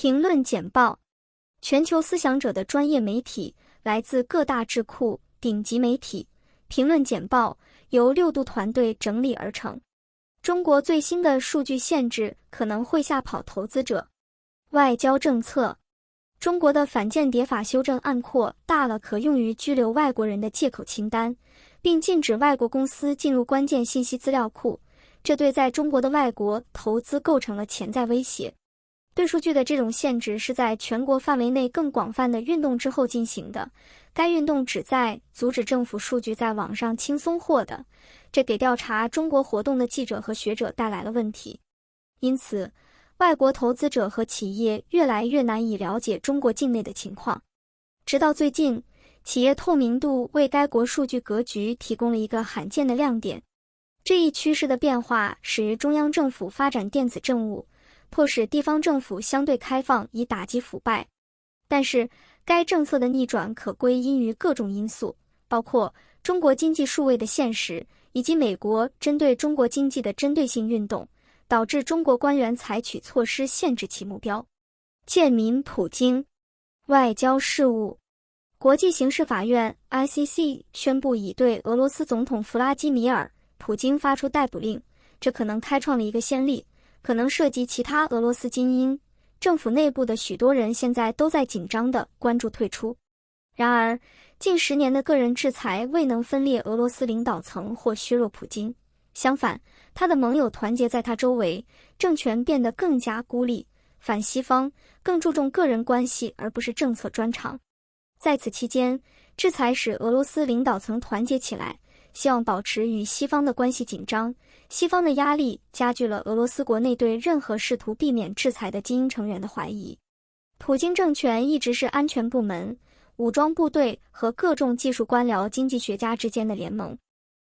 评论简报：全球思想者的专业媒体，来自各大智库、顶级媒体。评论简报由6度团队整理而成。中国最新的数据限制可能会吓跑投资者。外交政策：中国的反间谍法修正案扩大了可用于拘留外国人的借口清单，并禁止外国公司进入关键信息资料库，这对在中国的外国投资构成了潜在威胁。对数据的这种限制是在全国范围内更广泛的运动之后进行的，该运动旨在阻止政府数据在网上轻松获得，这给调查中国活动的记者和学者带来了问题。因此，外国投资者和企业越来越难以了解中国境内的情况。直到最近，企业透明度为该国数据格局提供了一个罕见的亮点。这一趋势的变化使中央政府发展电子政务，迫使地方政府相对开放以打击腐败。但是，该政策的逆转可归因于各种因素，包括中国经济数位的现实，以及美国针对中国经济的针对性运动，导致中国官员采取措施限制其目标。贱民普京。外交事务：国际刑事法院 ICC 宣布已对俄罗斯总统弗拉基米尔·普京发出逮捕令，这可能开创了一个先例，可能涉及其他俄罗斯精英。政府内部的许多人现在都在紧张地关注退出。然而，近10年的个人制裁未能分裂俄罗斯领导层或削弱普京，相反，他的盟友团结在他周围，政权变得更加孤立，反西方，更注重个人关系而不是政策专长。在此期间，制裁使俄罗斯领导层团结起来，希望保持与西方的关系紧张。西方的压力加剧了俄罗斯国内对任何试图避免制裁的精英成员的怀疑。普京政权一直是安全部门、武装部队和各种技术官僚、经济学家之间的联盟。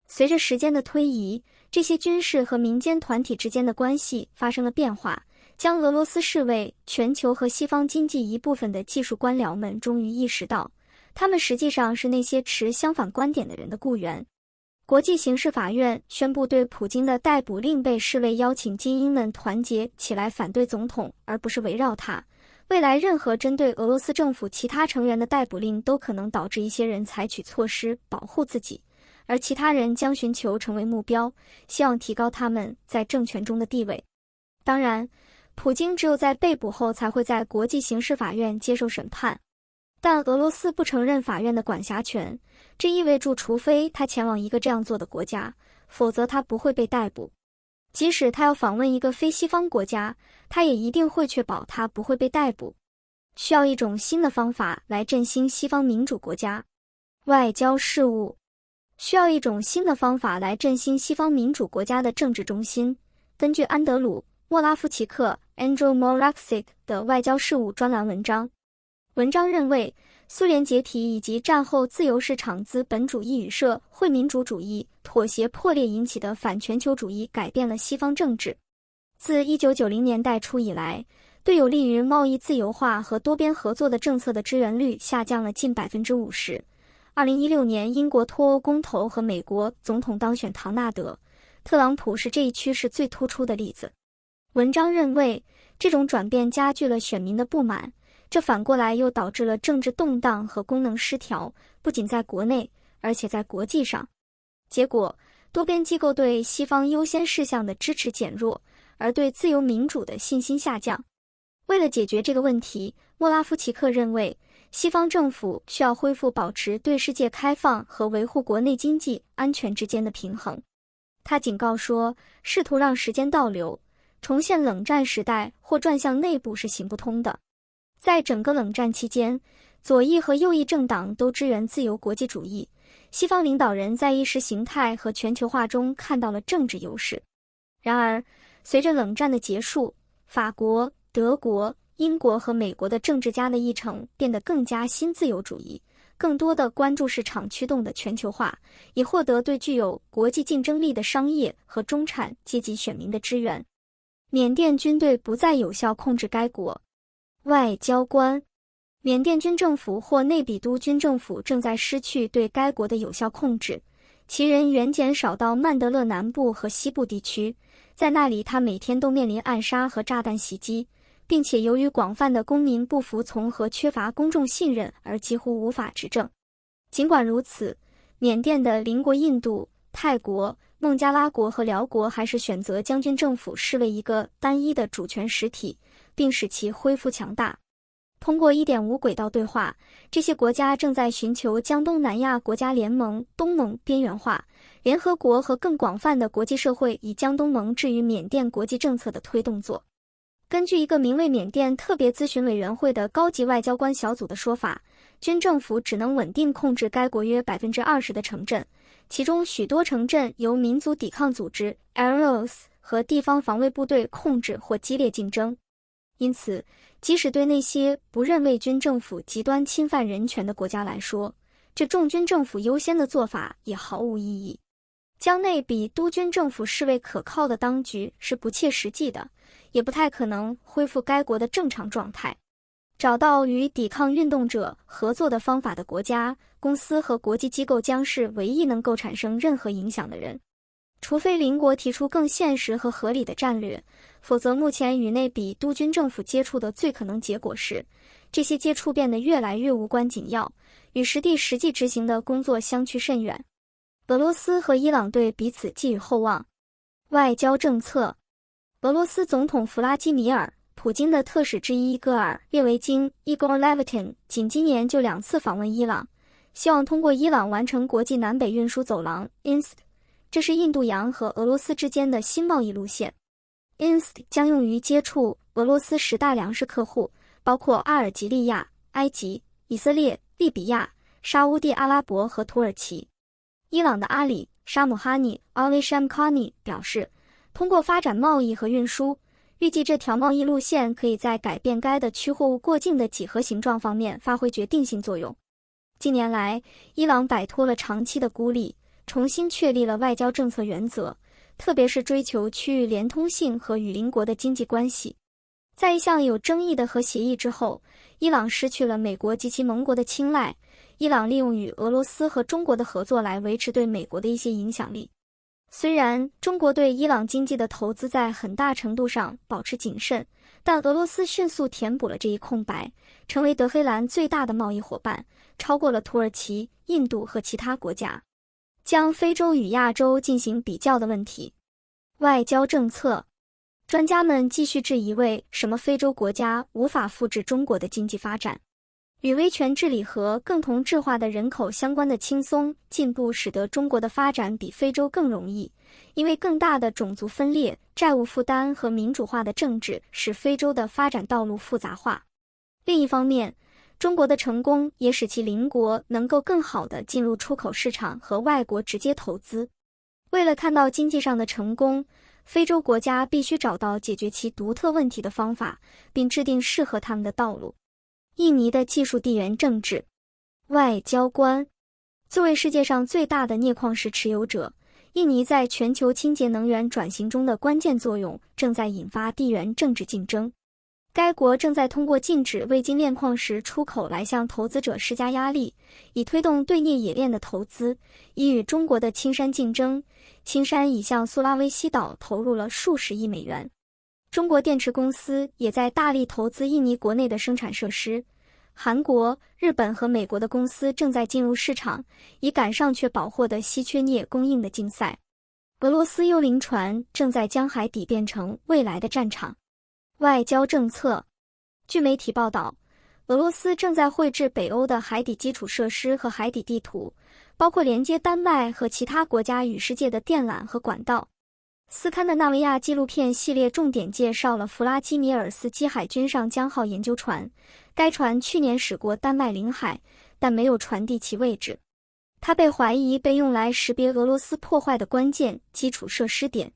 随着时间的推移，这些军事和民间团体之间的关系发生了变化，将俄罗斯视为全球和西方经济一部分的技术官僚们终于意识到，他们实际上是那些持相反观点的人的雇员。国际刑事法院宣布对普京的逮捕令被视为邀请精英们团结起来反对总统，而不是围绕他。未来任何针对俄罗斯政府其他成员的逮捕令都可能导致一些人采取措施保护自己，而其他人将寻求成为目标，希望提高他们在政权中的地位。当然，普京只有在被捕后才会在国际刑事法院接受审判。但俄罗斯不承认法院的管辖权，这意味着除非他前往一个这样做的国家，否则他不会被逮捕。即使他要访问一个非西方国家，他也一定会确保他不会被逮捕。需要一种新的方法来振兴西方民主国家。外交事务：需要一种新的方法来振兴西方民主国家的政治中心。根据安德鲁·莫拉夫奇克 Andrew Moravcsik 的外交事务专栏文章，文章认为，苏联解体以及战后自由市场资本主义与社会民主主义妥协破裂引起的反全球主义改变了西方政治。自1990年代初以来，对有利于贸易自由化和多边合作的政策的支援率下降了近50%。2016年英国脱欧公投和美国总统当选唐纳德·特朗普是这一趋势最突出的例子。文章认为，这种转变加剧了选民的不满，这反过来又导致了政治动荡和功能失调，不仅在国内，而且在国际上。结果，多边机构对西方优先事项的支持减弱，而对自由民主的信心下降。为了解决这个问题，莫拉夫奇克认为，西方政府需要恢复保持对世界开放和维护国内经济安全之间的平衡。他警告说，试图让时间倒流，重现冷战时代或转向内部是行不通的。在整个冷战期间，左翼和右翼政党都支援自由国际主义，西方领导人在意识形态和全球化中看到了政治优势。然而，随着冷战的结束，法国、德国、英国和美国的政治家的议程变得更加新自由主义，更多的关注市场驱动的全球化，以获得对具有国际竞争力的商业和中产阶级选民的支援。缅甸军队不再有效控制该国。外交官：缅甸军政府或内比都军政府正在失去对该国的有效控制，其人员减少到曼德勒南部和西部地区，在那里他每天都面临暗杀和炸弹袭击，并且由于广泛的公民不服从和缺乏公众信任而几乎无法执政。尽管如此，缅甸的邻国印度、泰国、孟加拉国和辽国还是选择将军政府视为一个单一的主权实体，并使其恢复强大。通过1.5轨道对话，这些国家正在寻求将东南亚国家联盟东盟边缘化，联合国和更广泛的国际社会以将东盟置于缅甸国际政策的推动作。根据一个名为缅甸特别咨询委员会的高级外交官小组的说法，军政府只能稳定控制该国约20%的城镇，其中许多城镇由民族抵抗组织 LNOs 和地方防卫部队控制或激烈竞争。因此，即使对那些不认为军政府极端侵犯人权的国家来说，这重军政府优先的做法也毫无意义。将内比督军政府视为可靠的当局是不切实际的，也不太可能恢复该国的正常状态。找到与抵抗运动者合作的方法的国家、公司和国际机构将是唯一能够产生任何影响的人。除非邻国提出更现实和合理的战略，否则目前与内比督军政府接触的最可能结果是，这些接触变得越来越无关紧要，与实际执行的工作相去甚远。俄罗斯和伊朗对彼此寄予厚望。外交政策，俄罗斯总统弗拉基米尔·普京的特使之一伊戈尔·列维金 Igor Levitin 仅今年就2次访问伊朗，希望通过伊朗完成国际南北运输走廊 INST， 这是印度洋和俄罗斯之间的新贸易路线。INST 将用于接触俄罗斯10大粮食客户，包括阿尔及利亚、埃及、以色列、利比亚、沙乌地阿拉伯和土耳其。伊朗的阿里·沙姆哈尼 Ali Shamkhani 表示，通过发展贸易和运输，预计这条贸易路线可以在改变该的区货物过境的几何形状方面发挥决定性作用。近年来，伊朗摆脱了长期的孤立，重新确立了外交政策原则，特别是追求区域连通性和与邻国的经济关系。在一项有争议的核协议之后，伊朗失去了美国及其盟国的青睐。伊朗利用与俄罗斯和中国的合作来维持对美国的一些影响力。虽然中国对伊朗经济的投资在很大程度上保持谨慎，但俄罗斯迅速填补了这一空白，成为德黑兰最大的贸易伙伴，超过了土耳其、印度和其他国家。将非洲与亚洲进行比较的问题。外交政策，专家们继续质疑为什么非洲国家无法复制中国的经济发展。与威权治理和更同质化的人口相关的轻松进步使得中国的发展比非洲更容易，因为更大的种族分裂、债务负担和民主化的政治使非洲的发展道路复杂化。另一方面，中国的成功也使其邻国能够更好地进入出口市场和外国直接投资。为了看到经济上的成功，非洲国家必须找到解决其独特问题的方法，并制定适合他们的道路。印尼的技术地缘政治。外交官，作为世界上最大的镍矿石持有者，印尼在全球清洁能源转型中的关键作用正在引发地缘政治竞争。该国正在通过禁止未精炼矿石出口来向投资者施加压力，以推动对镍冶炼的投资，以与中国的青山竞争。青山已向苏拉威西岛投入了数十亿美元。中国电池公司也在大力投资印尼国内的生产设施。韩国、日本和美国的公司正在进入市场，以赶上确保获得稀缺镍供应的竞赛。俄罗斯幽灵船正在将海底变成未来的战场。外交政策，据媒体报道，俄罗斯正在绘制北欧的海底基础设施和海底地图，包括连接丹麦和其他国家与世界的电缆和管道。斯堪的纳维亚纪录片系列重点介绍了弗拉基米尔斯基海军上将号研究船，该船去年驶过丹麦领海，但没有传递其位置。它被怀疑被用来识别俄罗斯破坏的关键基础设施点。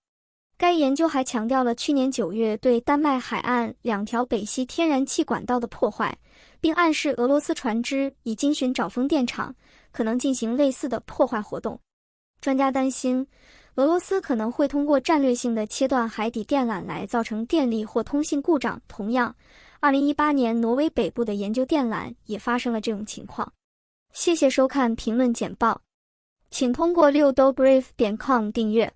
该研究还强调了去年9月对丹麦海岸2条北溪天然气管道的破坏，并暗示俄罗斯船只已经寻找风电场，可能进行类似的破坏活动。专家担心，俄罗斯可能会通过战略性的切断海底电缆来造成电力或通信故障。同样，2018年挪威北部的研究电缆也发生了这种情况。谢谢收看评论简报，请通过6dobrief.com订阅。